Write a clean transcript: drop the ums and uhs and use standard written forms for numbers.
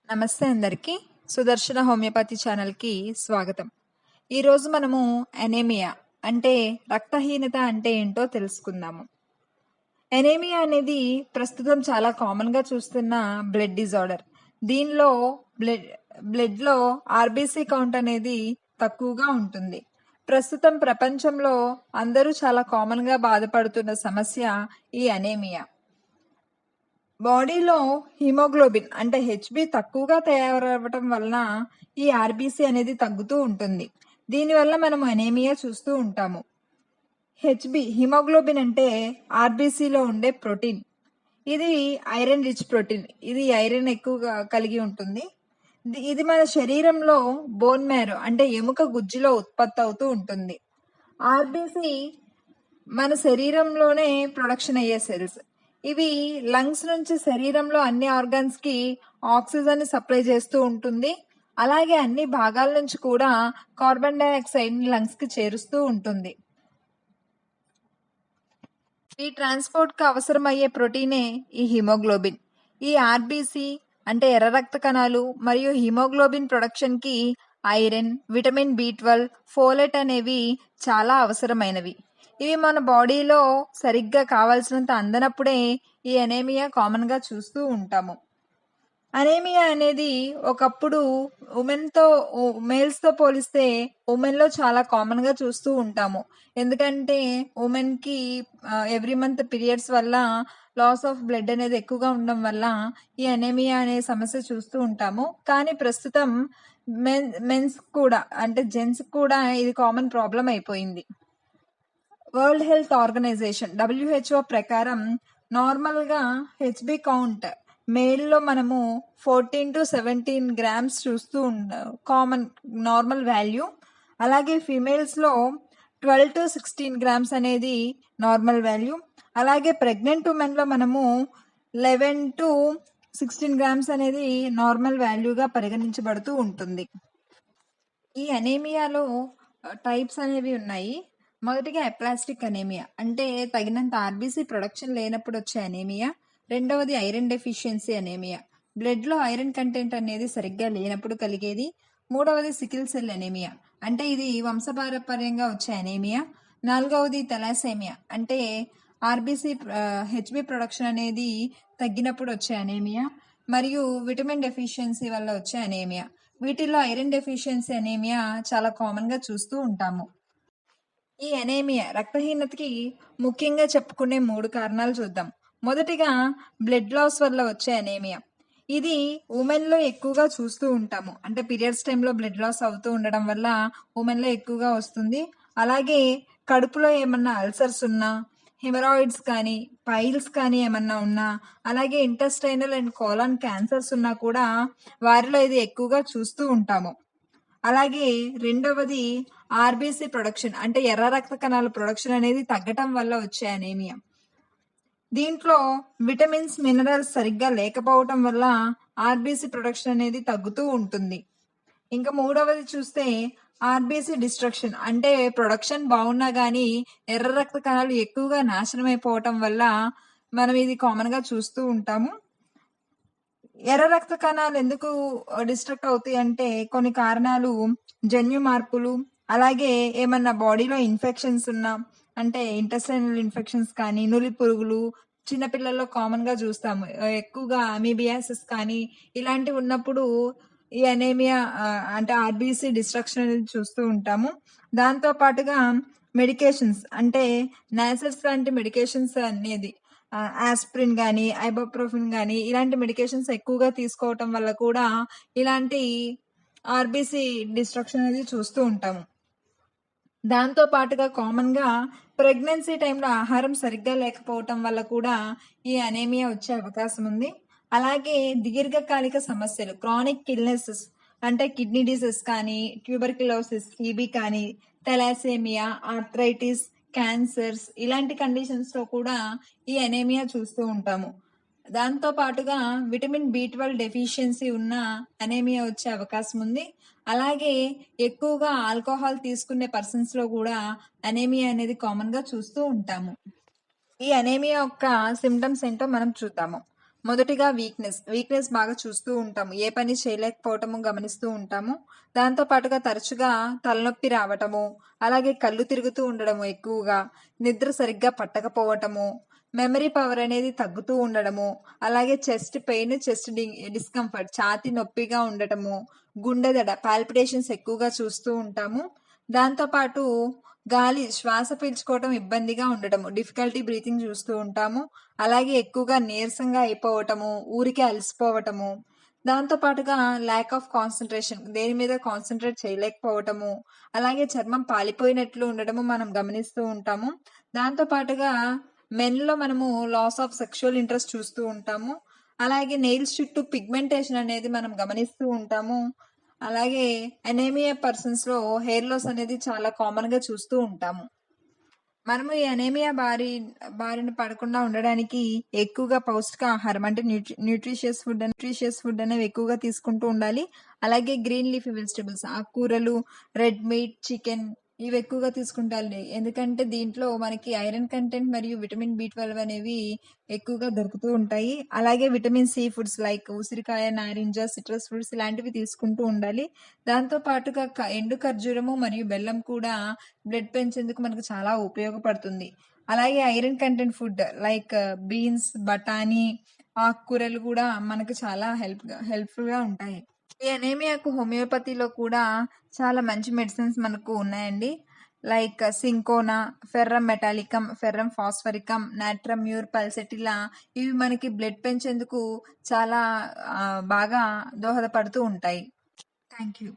నమస్తే అందరికీ. సుదర్శన హోమియోపతి ఛానల్‌కి స్వాగతం. ఈరోజు మనము అనీమియా అంటే రక్తహీనత అంటే ఏంటో తెలుసుకుందాము. అనీమియా అనేది ప్రస్తుతం చాలా కామన్‌గా చూస్తున్న బ్లడ్ డిజార్డర్. దీనిలో బ్లడ్‌లో ఆర్బీసీ కౌంట్ అనేది తక్కువగా ఉంటుంది. ప్రస్తుతం ప్రపంచంలో అందరూ చాలా కామన్‌గా బాధపడుతున్న సమస్య ఈ అనీమియా. బాడీలో హిమోగ్లోబిన్ అంటే హెచ్బి తక్కువగా తయారవ్వటం వలన ఈ ఆర్బీసీ అనేది తగ్గుతూ ఉంటుంది. దీనివల్ల మనం అనీమియా చూస్తూ ఉంటాము. హిమోగ్లోబిన్ అంటే ఆర్బీసీలో ఉండే ప్రోటీన్. ఇది ఐరన్ రిచ్ ప్రోటీన్. ఇది ఐరన్ ఎక్కువగా కలిగి ఉంటుంది. ఇది మన శరీరంలో బోన్ మ్యారో అంటే ఎముక గుజ్జులో ఉత్పత్తి అవుతూ ఉంటుంది. ఆర్బీసీ మన శరీరంలోనే ప్రొడక్షన్ అయ్యే సెల్స్. ఇవి లంగ్స్ నుంచి శరీరంలో అన్ని ఆర్గాన్స్ కి ఆక్సిజన్ సప్లై చేస్తూ ఉంటుంది. అలాగే అన్ని భాగాల నుంచి కూడా కార్బన్ డైఆక్సైడ్ ని లంగ్స్ కి చేరుస్తూ ఉంటుంది. ఈ ట్రాన్స్పోర్ట్ కు అవసరమయ్యే ప్రోటీనే ఈ హిమోగ్లోబిన్. ఈ ఆర్బీసీ అంటే ఎర్ర రక్త కణాలు మరియు హిమోగ్లోబిన్ ప్రొడక్షన్ కి ఐరన్, విటమిన్ బి12, ఫోలేట్ అనేవి చాలా అవసరమైనవి. ఇవి మన బాడీలో సరిగ్గా కావాల్సినంత అందనప్పుడే ఈ అనీమియా కామన్ గా చూస్తూ ఉంటాము. అనీమియా అనేది ఒకప్పుడు మేల్స్ తో పోలిస్తే ఉమెన్ లో చాలా కామన్ గా చూస్తూ ఉంటాము. ఎందుకంటే ఉమెన్ కి ఎవ్రీ మంత్ పీరియడ్స్ వల్ల లాస్ ఆఫ్ బ్లడ్ అనేది ఎక్కువగా ఉండడం వల్ల ఈ అనీమియా అనే సమస్య చూస్తూ ఉంటాము. కానీ ప్రస్తుతం మెన్స్ కూడా అంటే జెంట్స్ కూడా ఇది కామన్ ప్రాబ్లం అయిపోయింది. వరల్డ్ హెల్త్ ఆర్గనైజేషన్ WHO ప్రకారం నార్మల్గా హెచ్బి కౌంట్ మేల్లో మనము 14 to 17 గ్రామ్స్ చూస్తూ కామన్ నార్మల్ వాల్యూ. అలాగే ఫీమేల్స్లో 12 to 16 గ్రామ్స్ అనేది నార్మల్ వాల్యూ. అలాగే ప్రెగ్నెంట్ ఉమెన్లో మనము 11 to 16 గ్రామ్స్ అనేది నార్మల్ వాల్యూగా పరిగణించబడుతూ ఉంటుంది. ఈ అనీమియాలో టైప్స్ అనేవి ఉన్నాయి. మొదటిగా అప్లాస్టిక్ అనీమియా అంటే తగినంత ఆర్బీసీ ప్రొడక్షన్ లేనప్పుడు వచ్చే అనీమియా. రెండవది ఐరన్ డెఫిషియన్సీ అనీమియా, బ్లడ్ లో ఐరన్ కంటెంట్ అనేది సరిగ్గా లేనప్పుడు కలిగేది. మూడవది సికిల్ సెల్ అనీమియా అంటే ఇది వంశపారపర్యంగా వచ్చే అనీమియా. నాలుగవది థెలాసేమియా అంటే ఆర్బీసీ హెచ్బి ప్రొడక్షన్ అనేది తగ్గినప్పుడు వచ్చే అనీమియా. మరియు విటమిన్ డెఫిషియన్సీ వల్ల వచ్చే అనీమియా. వీటిల్లో ఐరన్ డెఫిషియన్సీ అనీమియా చాలా కామన్ గా చూస్తూ ఉంటాము. ఈ అనీమియా రక్తహీనతకి ముఖ్యంగా చెప్పుకునే 3 కారణాలు చూద్దాం. మొదటిగా బ్లడ్ లాస్ వల్ల వచ్చే అనీమియా. ఇది ఉమెన్ లో ఎక్కువగా చూస్తూ ఉంటాము. అంటే పీరియడ్స్ టైంలో బ్లడ్ లాస్ అవుతూ ఉండడం వల్ల ఉమెన్ లో ఎక్కువగా వస్తుంది. అలాగే కడుపులో ఏమన్నా అల్సర్స్ ఉన్నా, హెమరాయిడ్స్ కానీ, పైల్స్ కానీ ఏమన్నా ఉన్నా, అలాగే ఇంటెస్టైనల్ అండ్ కోలాన్ క్యాన్సర్స్ ఉన్నా కూడా వారిలో ఇది ఎక్కువగా చూస్తూ ఉంటాము. అలాగే రెండవది ఆర్బీసీ ప్రొడక్షన్ అంటే ఎర్ర రక్త కణాల ప్రొడక్షన్ అనేది తగ్గటం వల్ల వచ్చే అనీమియా. దీంట్లో విటమిన్స్, మినరల్స్ సరిగ్గా లేకపోవటం వల్ల ఆర్బీసీ ప్రొడక్షన్ అనేది తగ్గుతూ ఉంటుంది. ఇంకా మూడవది చూస్తే ఆర్బీసీ డిస్ట్రక్షన్ అంటే ప్రొడక్షన్ బాగున్నా కానీ ఎర్ర రక్త కణాలు ఎక్కువగా నాశనం అయిపోవటం వల్ల మనం ఇది కామన్ గా చూస్తూ ఉంటాము. ఎర్ర రక్త కణాలు ఎందుకు డిస్ట్రక్ట్ అవుతాయి అంటే కొన్ని కారణాలు జన్యు మార్పులు, అలాగే ఏమన్నా బాడీలో ఇన్ఫెక్షన్స్ ఉన్నా అంటే ఇంటెస్టైనల్ ఇన్ఫెక్షన్స్ కానీ, నులి పురుగులు చిన్నపిల్లల్లో కామన్ గా చూస్తాము. ఎక్కువగా అమీబియాసిస్ కానీ ఇలాంటివి ఉన్నప్పుడు ఈ అనీమియా అంటే ఆర్బీసీ డిస్ట్రక్షన్ అనేది చూస్తూ ఉంటాము. దాంతో పాటుగా మెడికేషన్స్ అంటే నాసెట్స్ లాంటి మెడికేషన్స్ అనేది ఆస్ప్రిన్ కానీ, ఐబోప్రోఫిన్ కానీ ఇలాంటి మెడికేషన్స్ ఎక్కువగా తీసుకోవటం వల్ల కూడా ఇలాంటి ఆర్బీసీ డిస్ట్రక్షన్ అనేది చూస్తూ ఉంటాము. దాంతో పాటుగా కామన్ గా ప్రెగ్నెన్సీ టైంలో ఆహారం సరిగ్గా లేకపోవటం వల్ల కూడా ఈ అనీమియా వచ్చే అవకాశం ఉంది. అలాగే దీర్ఘకాలిక సమస్యలు క్రానిక్ ఇల్నెసెస్ అంటే కిడ్నీ డిసీజ్ కానీ, ట్యూబర్క్యులోసిస్, టీబీ కానీ, థెలాసేమియా, ఆర్థరైటిస్, క్యాన్సర్స్ ఇలాంటి కండిషన్స్ లో కూడా ఈ అనీమియా చూస్తూ ఉంటాము. దాంతో పాటుగా విటమిన్ బి12 డెఫిషియన్సీ ఉన్న అనీమియా వచ్చే అవకాశం ఉంది. అలాగే ఎక్కువగా ఆల్కహాల్ తీసుకునే పర్సన్స్ లో కూడా అనీమియా అనేది కామన్ గా చూస్తూ ఉంటాము. ఈ అనీమియా యొక్క సిమ్టమ్స్ ఏంటో మనం చూద్దాము. మొదటిగా వీక్‌నెస్ బాగా చూస్తూ ఉంటాము. ఏ పని చేయలేకపోవటము గమనిస్తూ ఉంటాము. దాంతో పాటుగా తరచుగా తలనొప్పి రావటము, అలాగే కళ్ళు తిరుగుతూ ఉండడము ఎక్కువగా, నిద్ర సరిగ్గా పట్టకపోవటము, మెమరీ పవర్ అనేది తగ్గుతూ ఉండడము, అలాగే చెస్ట్ పెయిన్, డిస్కంఫర్ట్ ఛాతీ నొప్పిగా ఉండటము, గుండె దడ పాల్పిటేషన్స్ ఎక్కువగా చూస్తూ ఉంటాము. దాంతో పాటు శ్వాస పీల్చుకోవటం ఇబ్బందిగా ఉండటము, డిఫికల్టీ బ్రీతింగ్ చూస్తూ ఉంటాము. అలాగే ఎక్కువగా నీరసంగా అయిపోవటము, ఊరికే అలసిపోవటము, దాంతో పాటుగా ల్యాక్ ఆఫ్ కాన్సంట్రేషన్ దేని మీద కాన్సంట్రేట్ చేయలేకపోవటము, అలాగే చర్మం పాలిపోయినట్లు ఉండడము మనం గమనిస్తూ ఉంటాము. దాంతో పాటుగా మెన్‌లో మనము లాస్ ఆఫ్ సెక్షువల్ ఇంట్రెస్ట్ చూస్తూ ఉంటాము. అలాగే నెయిల్స్ చుట్టూ పిగ్మెంటేషన్ అనేది మనం గమనిస్తూ ఉంటాము. అలాగే అనేమియా పర్సన్స్‌లో హెయిర్ లాస్ అనేది చాలా కామన్‌గా చూస్తూ ఉంటాము. మనము ఈ అనేమియా బారిన పడకుండా ఉండడానికి ఎక్కువగా పౌష్టికాహారం అంటే న్యూట్రిషియస్ ఫుడ్ అనేవి ఎక్కువగా తీసుకుంటూ ఉండాలి. అలాగే గ్రీన్ లీఫీ వెజిటబుల్స్ ఆకుకూరలు, రెడ్ మీట్, చికెన్ ఇవి ఎక్కువగా తీసుకుంటాలి. ఎందుకంటే దీంట్లో మనకి ఐరన్ కంటెంట్ మరియు విటమిన్ బి12 అనేవి ఎక్కువగా దొరుకుతూ ఉంటాయి. అలాగే విటమిన్ సి ఫుడ్స్ లైక్ ఉసిరికాయ, నారింజ, సిట్రస్ ఫ్రూట్స్ ఇలాంటివి తీసుకుంటూ ఉండాలి. దాంతో పాటుగా ఎండు ఖర్జూరము మరియు బెల్లం కూడా బ్లడ్ పెంచేందుకు మనకు చాలా ఉపయోగపడుతుంది. అలాగే iron content food like beans, బఠానీ, ఆకుకూరలు కూడా మనకు చాలా హెల్ప్‌ఫుల్‌గా ఉంటాయి. ఈ అనేమియాకు హోమియోపతిలో కూడా చాలా మంచి మెడిసిన్స్ మనకు ఉన్నాయండి. లైక్ సింకోనా, ఫెర్రం మెటాలికం, ఫెర్రం ఫాస్ఫరికం, నాట్రమ్యూర్, పల్సెటిలా ఇవి మనకి బ్లడ్ పెంచేందుకు చాలా బాగా దోహదపడుతూ ఉంటాయి. Thank you.